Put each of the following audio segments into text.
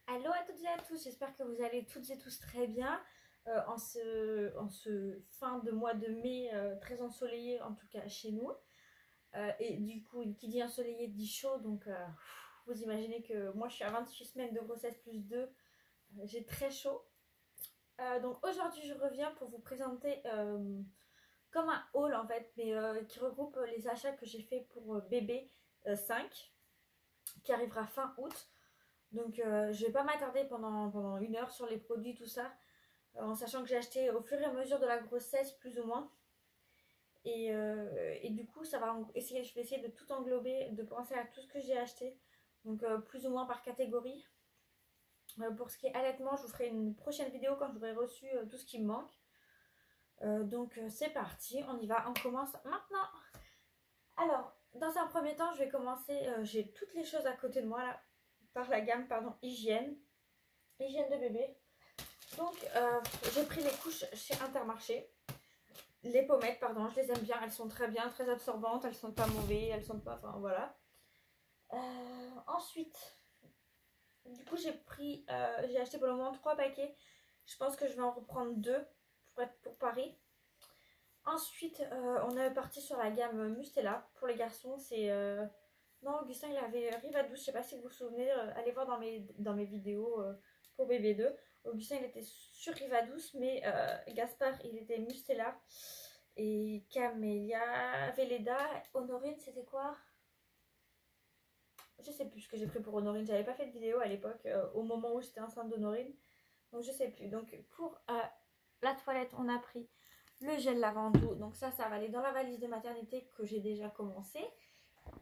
Allô à toutes et à tous, j'espère que vous allez toutes et tous très bien en ce fin de mois de mai très ensoleillé, en tout cas chez nous. Et du coup, qui dit ensoleillé dit chaud, donc vous imaginez que moi je suis à 28 semaines de grossesse plus 2, j'ai très chaud. Donc aujourd'hui je reviens pour vous présenter comme un haul en fait, mais qui regroupe les achats que j'ai fait pour bébé 5, qui arrivera fin août. Donc je vais pas m'attarder pendant 1 heure sur les produits, tout ça, en sachant que j'ai acheté au fur et à mesure de la grossesse, plus ou moins. Et du coup, je vais essayer de tout englober, de penser à tout ce que j'ai acheté, donc plus ou moins par catégorie. Pour ce qui est allaitement, je vous ferai une prochaine vidéo quand j'aurai reçu tout ce qui me manque. Donc c'est parti, on y va, on commence maintenant. Alors, dans un premier temps, je vais commencer, j'ai toutes les choses à côté de moi là, par la gamme, pardon, hygiène de bébé. Donc j'ai pris les couches chez Intermarché. Les pommettes, pardon, je les aime bien, elles sont très bien, très absorbantes, elles sont pas mauvaises, elles sont pas, enfin voilà. Ensuite, du coup j'ai acheté pour le moment 3 paquets. Je pense que je vais en reprendre 2 pour Paris. Ensuite, on est parti sur la gamme Mustela. Pour les garçons, c'est... Non, Augustin, il avait Rivadouce. Je sais pas si vous vous souvenez. Allez voir dans mes vidéos pour bébé 2. Augustin, il était sur Rivadouce, mais Gaspard, il était Mustela. Et Camélia, Véleda, Honorine, c'était quoi? Je sais plus ce que j'ai pris pour Honorine. J'avais pas fait de vidéo à l'époque, au moment où j'étais enceinte d'Honorine. Donc je sais plus. Donc pour la toilette, on a pris le gel lavando, donc ça va aller dans la valise de maternité que j'ai déjà commencé.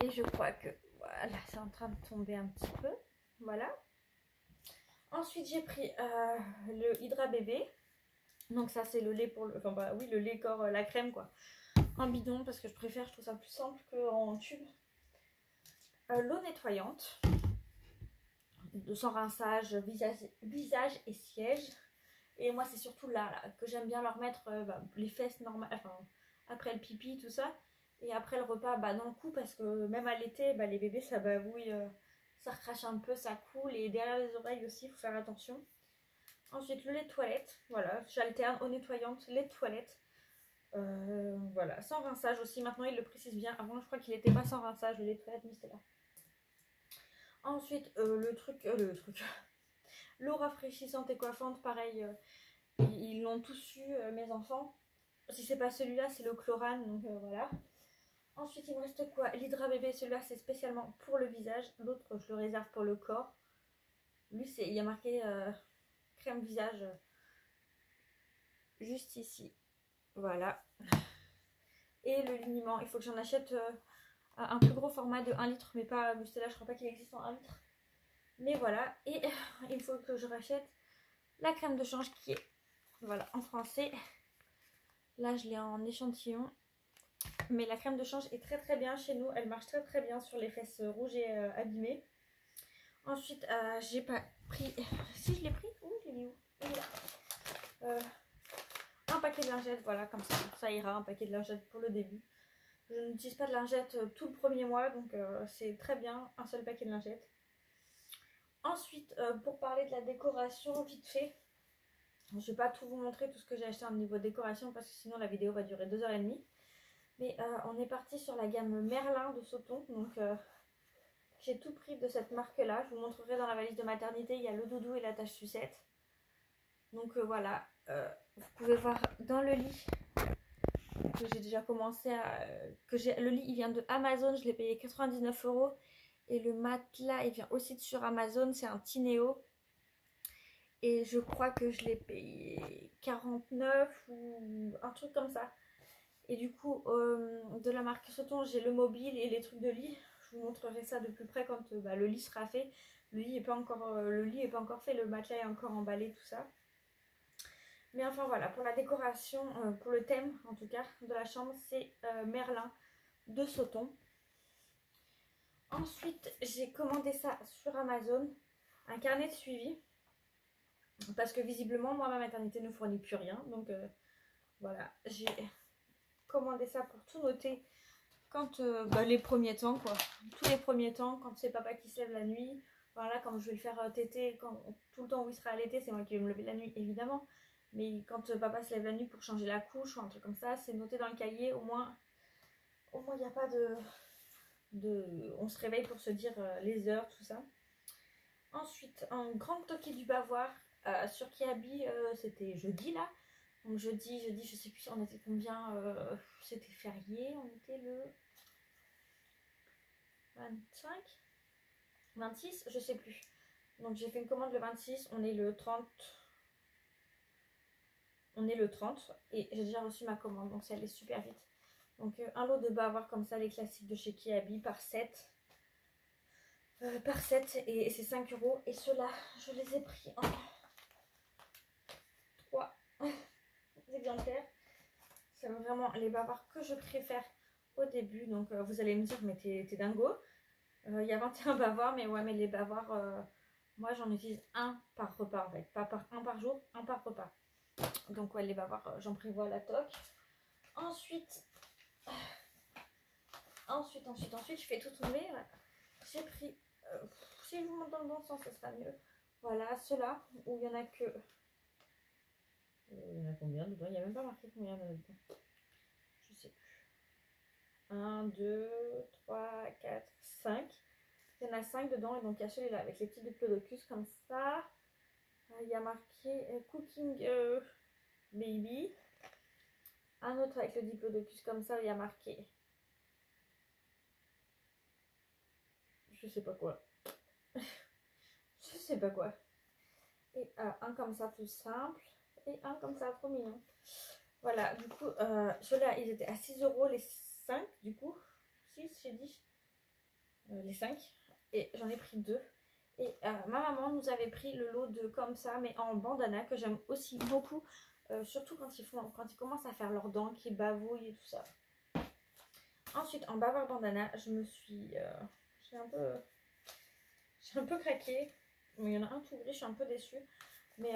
Et je crois que voilà, c'est en train de tomber un petit peu. Voilà. Ensuite j'ai pris le Hydra bébé. Donc ça c'est le lait pour le... Enfin bah oui, le lait corps, la crème quoi. En bidon parce que je préfère, je trouve ça plus simple qu'en tube. L'eau nettoyante. Sans rinçage, visage et siège. Et moi c'est surtout là que j'aime bien leur mettre les fesses normales, enfin après le pipi, tout ça. Et après le repas, dans le cou, parce que même à l'été, les bébés ça bavouille, ça recrache un peu, ça coule. Et derrière les oreilles aussi, il faut faire attention. Ensuite le lait de toilette, voilà, j'alterne eau nettoyante, lait de toilette. Voilà, sans rinçage aussi, maintenant il le précise bien. Avant je crois qu'il n'était pas sans rinçage le lait de toilette, mais c'était là. Ensuite l'eau rafraîchissante et coiffante, pareil, ils l'ont tous eu, mes enfants. Si c'est pas celui-là, c'est le Chlorane, donc voilà. Ensuite, il me reste quoi? L'Hydra bébé, celui-là, c'est spécialement pour le visage. L'autre, je le réserve pour le corps. Lui, il y a marqué crème visage juste ici. Voilà. Et le liniment, il faut que j'en achète un plus gros format de 1 litre, mais pas Mustela, je crois pas qu'il existe en 1 litre. Mais voilà. Et il faut que je rachète la crème de change qui est, voilà, en français. Là, je l'ai en échantillon. Mais la crème de change est très très bien chez nous. Elle marche très très bien sur les fesses rouges et abîmées. Ensuite, j'ai pas pris... Si, je l'ai pris. Où je l'ai mis où? Il est là. Un paquet de lingettes, voilà, comme ça ira. Un paquet de lingettes pour le début. Je n'utilise pas de lingettes tout le premier mois, donc c'est très bien. Un seul paquet de lingettes. Ensuite, pour parler de la décoration, vite fait. Je ne vais pas tout vous montrer, tout ce que j'ai acheté en niveau décoration, parce que sinon la vidéo va durer 2h30. Mais on est parti sur la gamme Merlin de Sauton. Donc j'ai tout pris de cette marque là. Je vous montrerai dans la valise de maternité. Il y a le doudou et la tache sucette. Donc voilà. Vous pouvez voir dans le lit que j'ai déjà commencé à... le lit il vient de Amazon. Je l'ai payé 99 €. Et le matelas il vient aussi de sur Amazon. C'est un Tineo. Et je crois que je l'ai payé 49 ou un truc comme ça. Et du coup, de la marque Sauton, j'ai le mobile et les trucs de lit. Je vous montrerai ça de plus près quand le lit sera fait. Le lit n'est pas encore fait, le matelas est encore emballé, tout ça. Mais enfin voilà, pour la décoration, pour le thème en tout cas de la chambre, c'est Merlin de Sauton. Ensuite, j'ai commandé ça sur Amazon, un carnet de suivi. Parce que visiblement, moi, ma maternité ne fournit plus rien. Donc voilà, j'ai commandé ça pour tout noter quand les premiers temps quoi, tous les premiers temps, quand c'est papa qui se lève la nuit, Enfin là, quand je vais le faire téter, tout le temps où il sera à l'été, c'est moi qui vais me lever la nuit, évidemment. Mais quand papa se lève la nuit pour changer la couche ou un truc comme ça, c'est noté dans le cahier. Au moins, il n'y a pas on se réveille pour se dire les heures, tout ça. Ensuite, un grand toqué du Bavoir sur Kiabi, c'était jeudi là. Donc jeudi, je sais plus, on était combien, c'était férié, on était le 25, 26, je sais plus. Donc j'ai fait une commande le 26, on est le 30. On est le 30 et j'ai déjà reçu ma commande, donc ça allait super vite. Donc un lot de Bavoir comme ça, les classiques de chez Kiabi par 7. Par 7 et c'est 5 euros. Et ceux-là, je les ai pris en 3 exemplaires. C'est vraiment les Bavoir que je préfère au début. Donc vous allez me dire, mais t'es dingo. Il y a 21 Bavoirs, mais ouais, mais les Bavoirs, moi j'en utilise un par repas en fait. Pas un par jour, un par repas. Donc ouais, les Bavoirs, j'en prévois la toque. Ensuite, je fais tout tomber. Ouais. J'ai pris, si je vous montre dans le bon sens, ça sera mieux. Voilà, ceux-là, où il y en a que... il y en a combien dedans? Il n'y a même pas marqué combien il y en a dedans. Je sais plus. 1, 2, 3, 4, 5. Il y en a 5 dedans, et donc il y a celui-là avec les petits diplodocus comme ça. Il y a marqué Cooking Baby. Un autre avec le diplodocus comme ça, où il y a marqué... je sais pas quoi. Je sais pas quoi. Et un comme ça tout simple. Et un comme ça trop mignon. Voilà, du coup, ceux-là, ils étaient à 6 euros les 5, du coup. 6, j'ai dit. Les 5. Et j'en ai pris 2. Et ma maman nous avait pris le lot de comme ça, mais en bandana, que j'aime aussi beaucoup. Surtout quand ils commencent à faire leurs dents, qui bavouillent et tout ça. Ensuite, en Bavoir bandana, j'ai un peu craqué. Il y en a un tout gris, je suis un peu déçue. Mais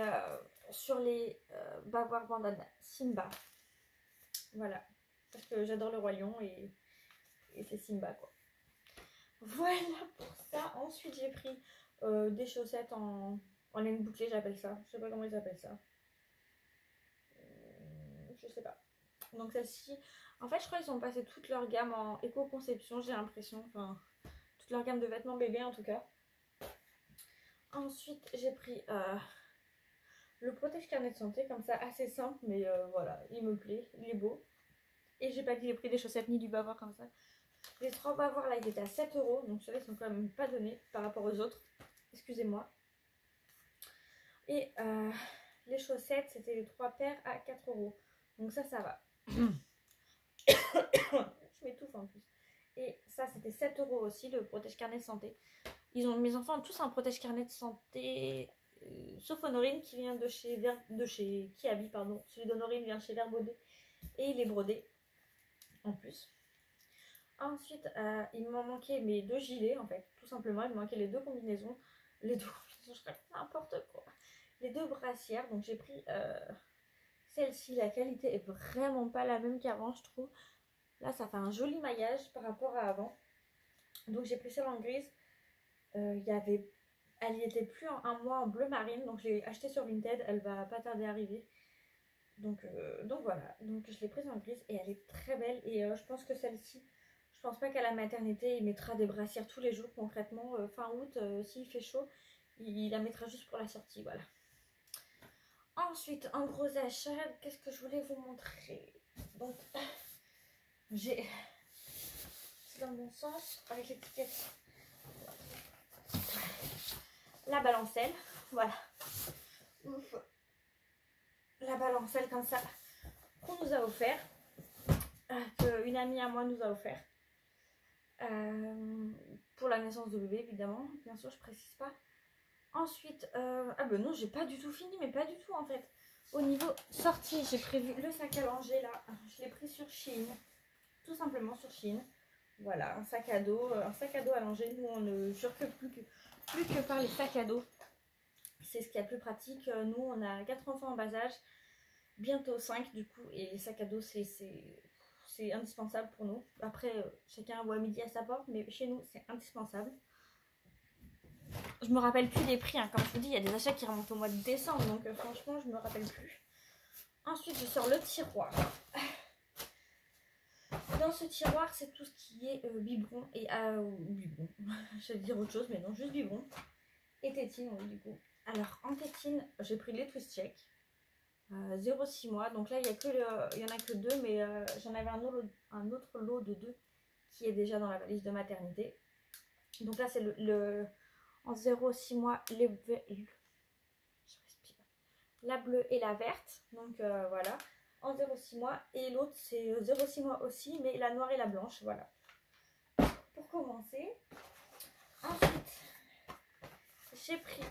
sur les Bavoir bandana Simba. Voilà. Parce que j'adore le Roi Lion et c'est Simba quoi. Voilà pour ça. Ensuite, j'ai pris des chaussettes en laine bouclée, j'appelle ça. Je sais pas comment ils appellent ça. Je sais pas. Donc celle-ci, en fait, je crois qu'ils ont passé toute leur gamme en éco-conception, j'ai l'impression. Enfin, toute leur gamme de vêtements bébés en tout cas. Ensuite, j'ai pris le protège carnet de santé, comme ça, assez simple, mais voilà, il me plaît, il est beau. Et j'ai pas dit j'ai pris des chaussettes ni du Bavoir comme ça. Les 3 Bavoirs là, ils étaient à 7 euros, donc ceux-là ils sont quand même pas donnés par rapport aux autres. Excusez-moi. Et les chaussettes, c'était les 3 paires à 4 euros. Donc ça va. Je m'étouffe en plus. Et ça, c'était 7 euros aussi, le protège carnet de santé. Mes enfants ont tous un protège carnet de santé, sauf Honorine qui vient de chez Kiabi, pardon. Celui d'Honorine vient de chez Verbaudet et il est brodé en plus. Ensuite, il m'en manquait mes 2 gilets en fait, tout simplement. Il me manquait les 2 combinaisons. Les 2 combinaisons, je ferais n'importe quoi. Les 2 brassières, donc j'ai pris celle-ci. La qualité est vraiment pas la même qu'avant, je trouve. Là, ça fait un joli maillage par rapport à avant. Donc j'ai pris celle en grise. Elle y était plus un mois en bleu marine, donc je l'ai achetée sur Vinted. Elle va pas tarder à arriver. Donc voilà, donc je l'ai prise en grise et elle est très belle. Et je pense que celle-ci, je pense pas qu'à la maternité il mettra des brassières tous les jours concrètement. Fin août, s'il fait chaud, il la mettra juste pour la sortie, voilà. Ensuite, un gros achat, qu'est-ce que je voulais vous montrer? Donc, c'est dans le bon sens, avec l'étiquette. La balancelle, voilà. Ouf. La balancelle comme ça, qu'on nous a offert. Qu'une amie à moi nous a offert. Pour la naissance de bébé, évidemment. Bien sûr, je précise pas. Ensuite, ah ben non, j'ai pas du tout fini, mais pas du tout en fait. Au niveau sortie, j'ai prévu le sac à langer là. Je l'ai pris sur Shein. Tout simplement sur Shein. Voilà, un sac à dos à langer. Nous, on ne jure plus que par les sacs à dos. C'est ce qu'il y a de plus pratique. Nous, on a 4 enfants en bas âge. Bientôt 5 du coup. Et les sacs à dos, c'est indispensable pour nous. Après, chacun voit midi à sa porte, mais chez nous, c'est indispensable. Je me rappelle plus des prix, hein. Comme je vous dis, il y a des achats qui remontent au mois de décembre, donc franchement, je me rappelle plus. Ensuite, je sors le tiroir. Dans ce tiroir, c'est tout ce qui est biberon et biberon. J'allais dire autre chose, mais non, juste biberon. Et tétine, oui, du coup. Alors, en tétine, j'ai pris les Twist Check. 0,6 mois. Donc là, il y en a que 2, mais j'en avais un autre lot de 2 qui est déjà dans la valise de maternité. Donc là, c'est en 0,6 mois, la bleue et la verte. Donc voilà, en 0,6 mois. Et l'autre, c'est 0,6 mois aussi, mais la noire et la blanche. Voilà. Pour commencer. Ensuite, j'ai pris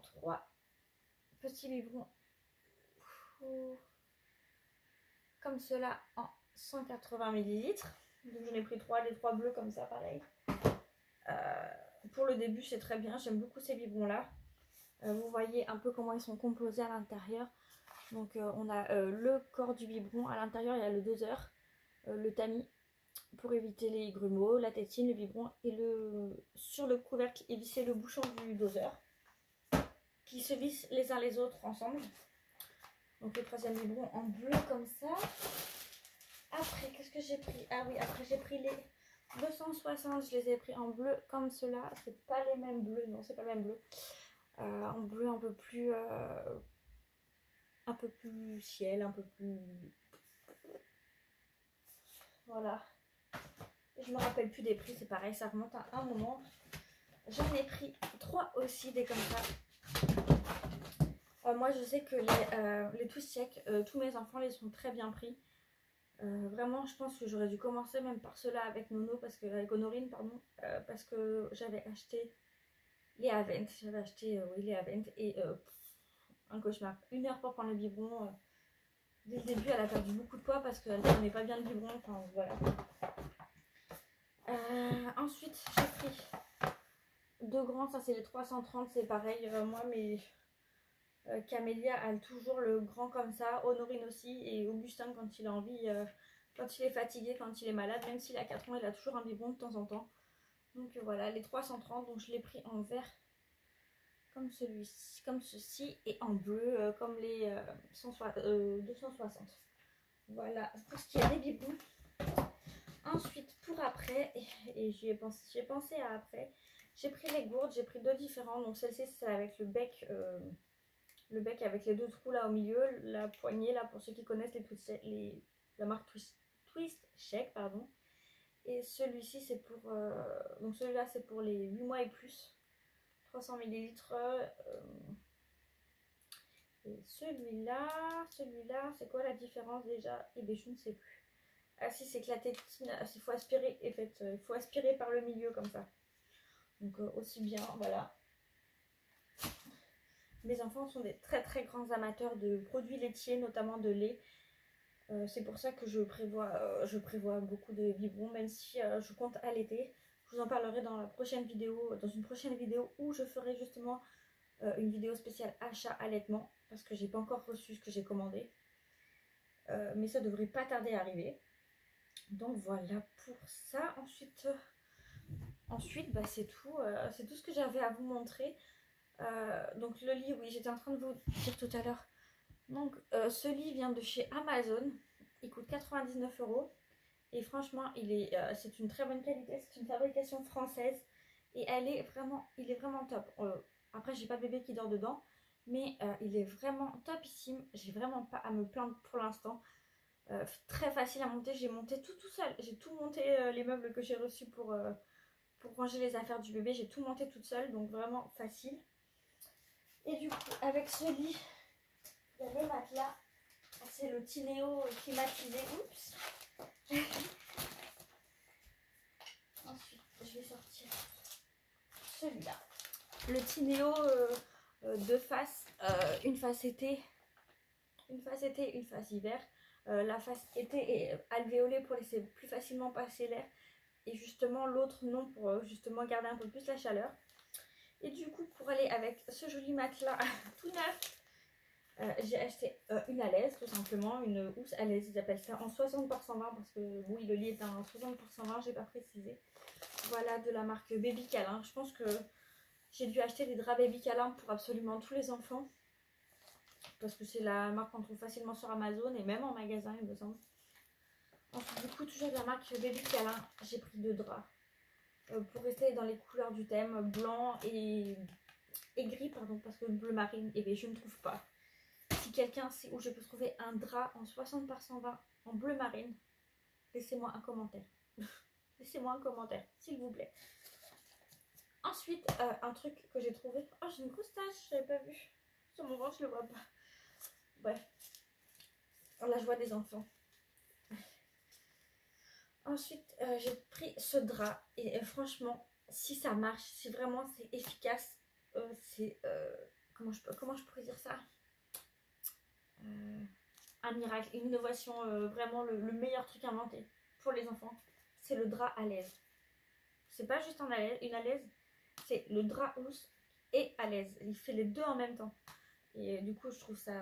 3 petits biberons comme cela en 180 ml. Donc j'en ai pris 3, les 3 bleus comme ça, pareil. Pour le début, c'est très bien. J'aime beaucoup ces biberons là. Vous voyez un peu comment ils sont composés à l'intérieur. Donc on a le corps du biberon. À l'intérieur, il y a le doseur, le tamis pour éviter les grumeaux, la tétine, le biberon et sur le couvercle est vissé le bouchon du doseur qui se vissent les uns les autres ensemble. Donc le troisième biberon en bleu comme ça. Après, qu'est-ce que j'ai pris? Ah oui, après j'ai pris les 260, je les ai pris en bleu comme cela. C'est pas les mêmes bleus, non, c'est pas le même bleu. En bleu un peu plus ciel, un peu plus... Voilà. Je me rappelle plus des prix, c'est pareil, ça remonte à un moment. J'en ai pris 3 aussi, des comme ça. Moi, je sais que les Twist Check, tous mes enfants les sont très bien pris. Vraiment, je pense que j'aurais dû commencer même par cela avec Nono, avec Honorine, pardon, parce que j'avais acheté les Avent. J'avais acheté les Avent et un cauchemar. 1 heure pour prendre le biberon. Dès le début, elle a perdu beaucoup de poids parce qu'elle ne prenait pas bien le biberon. Enfin, voilà. Ensuite, j'ai pris 2 grands. Ça, c'est les 330. C'est pareil. Moi, mais Camélia a toujours le grand comme ça. Honorine aussi. Et Augustin, quand il a envie, quand il est fatigué, quand il est malade, même s'il a 4 ans, il a toujours un biberon de temps en temps. Donc voilà, les 330. Donc je l'ai pris en vert comme celui-ci, comme ceci, et en bleu comme les 260. Voilà pour ce qui est des biberons. Ensuite, pour après, et j'y ai pensé à après, j'ai pris les gourdes, j'ai pris 2 différents. Donc celle-ci, c'est avec le bec avec les 2 trous là au milieu, la poignée là pour ceux qui connaissent la marque Twist Check, pardon. Et celui-ci, c'est pour donc celui-là, c'est pour les 8 mois et plus. 300 ml. Et celui-là, c'est quoi la différence déjà? Eh bien, je ne sais plus. Ah si, c'est que la tétine, il faut aspirer, et fait, il faut aspirer par le milieu comme ça. Donc aussi bien, voilà. Mes enfants sont des très très grands amateurs de produits laitiers, notamment de lait. C'est pour ça que je prévois beaucoup de biberons, même si je compte allaiter. Je vous en parlerai dans une prochaine vidéo où je ferai justement une vidéo spéciale achat allaitement, parce que j'ai pas encore reçu ce que j'ai commandé. Mais ça devrait pas tarder à arriver. Donc voilà pour ça. Ensuite bah, c'est tout ce que j'avais à vous montrer. Donc le lit, oui, j'étais en train de vous dire tout à l'heure. Donc ce lit vient de chez Amazon. Il coûte 99 €. Et franchement, c'est une très bonne qualité. C'est une fabrication française. Et il est vraiment top. Après, j'ai pas de bébé qui dort dedans. Mais il est vraiment topissime. J'ai vraiment pas à me plaindre pour l'instant. Très facile à monter. J'ai monté tout seul. J'ai tout monté, les meubles que j'ai reçus pour ranger les affaires du bébé. J'ai tout monté toute seule. Donc vraiment facile. Et du coup, avec ce lit, il y a le matelas. C'est le Tineo climatisé. Oups. Ensuite, je vais sortir celui-là. Le Tineo 2 faces. Une face été, une face hiver. La face été est alvéolée pour laisser plus facilement passer l'air. Et justement, l'autre non, pour justement garder un peu plus la chaleur. Et du coup, pour aller avec ce joli matelas tout neuf, j'ai acheté une alaise, tout simplement, une housse alaise, ils appellent ça en 60 par 120, parce que oui, le lit est un 60 par 120, j'ai pas précisé. Voilà, de la marque Baby Câlin. Je pense que j'ai dû acheter des draps Baby Câlin pour absolument tous les enfants. Parce que c'est la marque qu'on trouve facilement sur Amazon et même en magasin, il me semble. Ensuite, du coup, toujours de la marque Baby Câlin, j'ai pris 2 draps. Pour rester dans les couleurs du thème, blanc et gris, pardon, parce que le bleu marine, et bien je ne trouve pas. Si quelqu'un sait où je peux trouver un drap en 60 par 120 en bleu marine, laissez-moi un commentaire. Laissez-moi un commentaire, s'il vous plaît. Ensuite, un truc que j'ai trouvé. Oh, j'ai une grosse tache, je n'avais pas vu. Sur mon ventre, je le vois pas. Bref. Là, je vois des enfants. Ensuite, j'ai pris ce drap. Et franchement, si ça marche, si vraiment c'est efficace, c'est... comment je pourrais dire ça, un miracle, une innovation, vraiment le meilleur truc inventé pour les enfants. C'est le drap à l'aise. C'est pas juste une à l'aise, c'est le drap housse et à l'aise. Il fait les deux en même temps. Et du coup, je trouve ça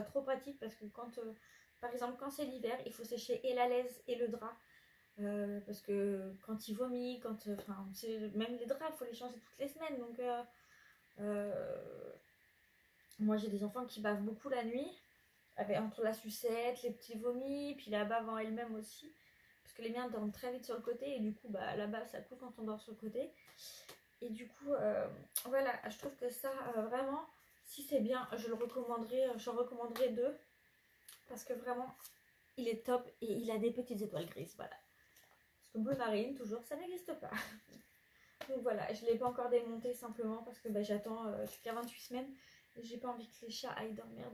trop pratique parce que quand, par exemple, quand c'est l'hiver, il faut sécher et la laise et le drap. Parce que quand il vomit, même les draps, il faut les changer toutes les semaines. Donc, moi, j'ai des enfants qui bavent beaucoup la nuit, entre la sucette, les petits vomis, puis la bave en elle-même aussi. Parce que les miens dorment très vite sur le côté et du coup, la bave, ça coule quand on dort sur le côté. Et du coup, voilà, je trouve que ça, vraiment, si c'est bien, j'en recommanderais 2. Parce que vraiment, il est top et il a des petites étoiles grises, voilà. Parce que bleu marine, toujours, ça n'existe pas. Donc voilà, je ne l'ai pas encore démonté simplement parce que j'attends jusqu'à 28 semaines. Et j'ai pas envie que les chats aillent dormir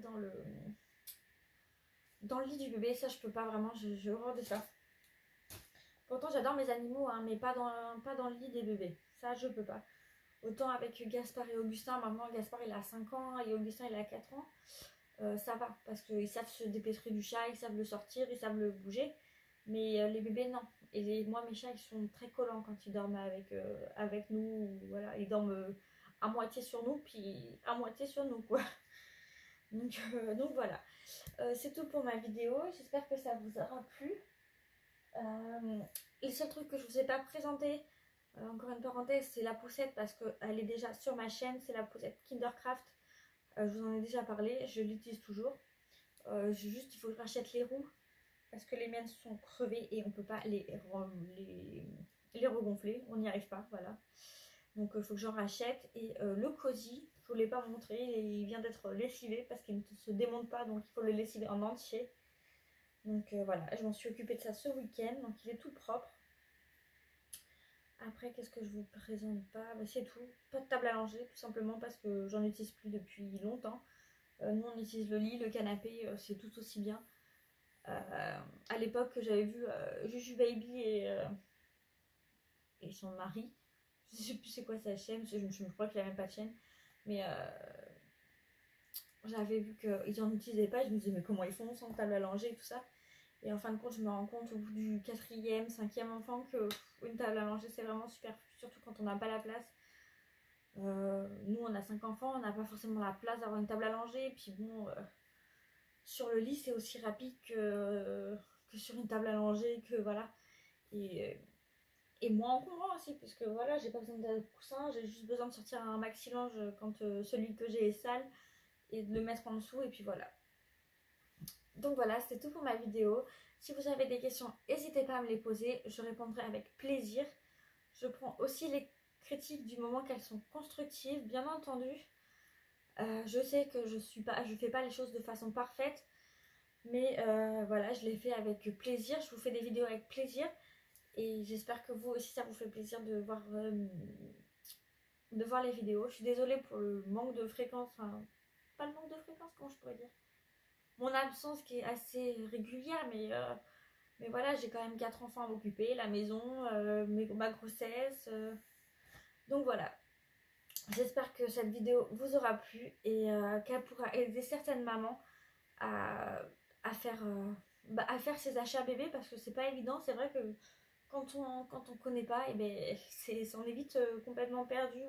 dans le lit du bébé. Ça, je peux pas vraiment, j'ai horreur de ça. Pourtant, j'adore mes animaux, hein, mais pas dans le lit des bébés. Ça, je peux pas. Autant avec Gaspard et Augustin, maintenant Gaspard il a 5 ans et Augustin il a 4 ans. Ça va, parce qu'ils savent se dépêtrer du chat, ils savent le sortir, ils savent le bouger. Mais les bébés, non. Et moi, mes chats, ils sont très collants quand ils dorment avec nous. Voilà, ils dorment à moitié sur nous, puis à moitié sur nous, quoi. Donc voilà. C'est tout pour ma vidéo. J'espère que ça vous aura plu. Le seul truc que je vous ai pas présenté, encore une parenthèse, c'est la poussette parce qu'elle est déjà sur ma chaîne. C'est la poussette Kindercraft. Je vous en ai déjà parlé, je l'utilise toujours. Il faut que je rachète les roues parce que les miennes sont crevées et on ne peut pas les regonfler, on n'y arrive pas, voilà. Donc il faut que j'en rachète. Et le cosy, je ne vous l'ai pas montré, il vient d'être lessivé parce qu'il ne se démonte pas, donc il faut le lessiver en entier. Donc voilà, je m'en suis occupée de ça ce week-end, donc il est tout propre. Après, qu'est-ce que je vous présente pas, c'est tout. Pas de table à langer, tout simplement parce que j'en utilise plus depuis longtemps. Nous, on utilise le lit, le canapé, c'est tout aussi bien. À l'époque, j'avais vu Juju Baby et son mari. Je sais plus c'est quoi sa chaîne, je crois qu'il a même pas de chaîne. Mais j'avais vu qu'ils n'en utilisaient pas. Je me disais, mais comment ils font sans table à langer et tout ça. Et en fin de compte, je me rends compte au bout du 4e, 5e enfant que une table à langer, c'est vraiment super, surtout quand on n'a pas la place. Nous, on a 5 enfants, on n'a pas forcément la place d'avoir une table à langer. Et puis bon, sur le lit, c'est aussi rapide que sur une table à langer, que voilà. Et moins encombrant aussi, puisque voilà, j'ai pas besoin de coussin, j'ai juste besoin de sortir un maxi-linge quand celui que j'ai est sale et de le mettre en dessous, et puis voilà. Donc voilà, c'est tout pour ma vidéo. Si vous avez des questions, n'hésitez pas à me les poser, je répondrai avec plaisir. Je prends aussi les critiques du moment qu'elles sont constructives, bien entendu. Je sais que je fais pas les choses de façon parfaite, mais voilà, je les fais avec plaisir. Je vous fais des vidéos avec plaisir. Et j'espère que vous aussi, ça vous fait plaisir de voir les vidéos. Je suis désolée pour le manque de fréquence. Enfin, pas le manque de fréquence, comment je pourrais dire. Mon absence qui est assez régulière, mais voilà, j'ai quand même 4 enfants à m'occuper, la maison, ma grossesse. Donc voilà. J'espère que cette vidéo vous aura plu et qu'elle pourra aider certaines mamans à faire ses achats bébés, parce que c'est pas évident. C'est vrai que quand on connaît pas, et ben on est vite complètement perdu.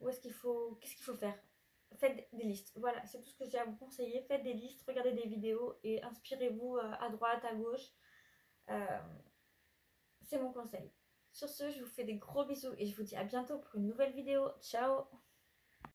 Qu'est-ce qu'il faut faire? Faites des listes. Voilà, c'est tout ce que j'ai à vous conseiller. Faites des listes, regardez des vidéos et inspirez-vous à droite, à gauche. C'est mon conseil. Sur ce, je vous fais des gros bisous et je vous dis à bientôt pour une nouvelle vidéo. Ciao!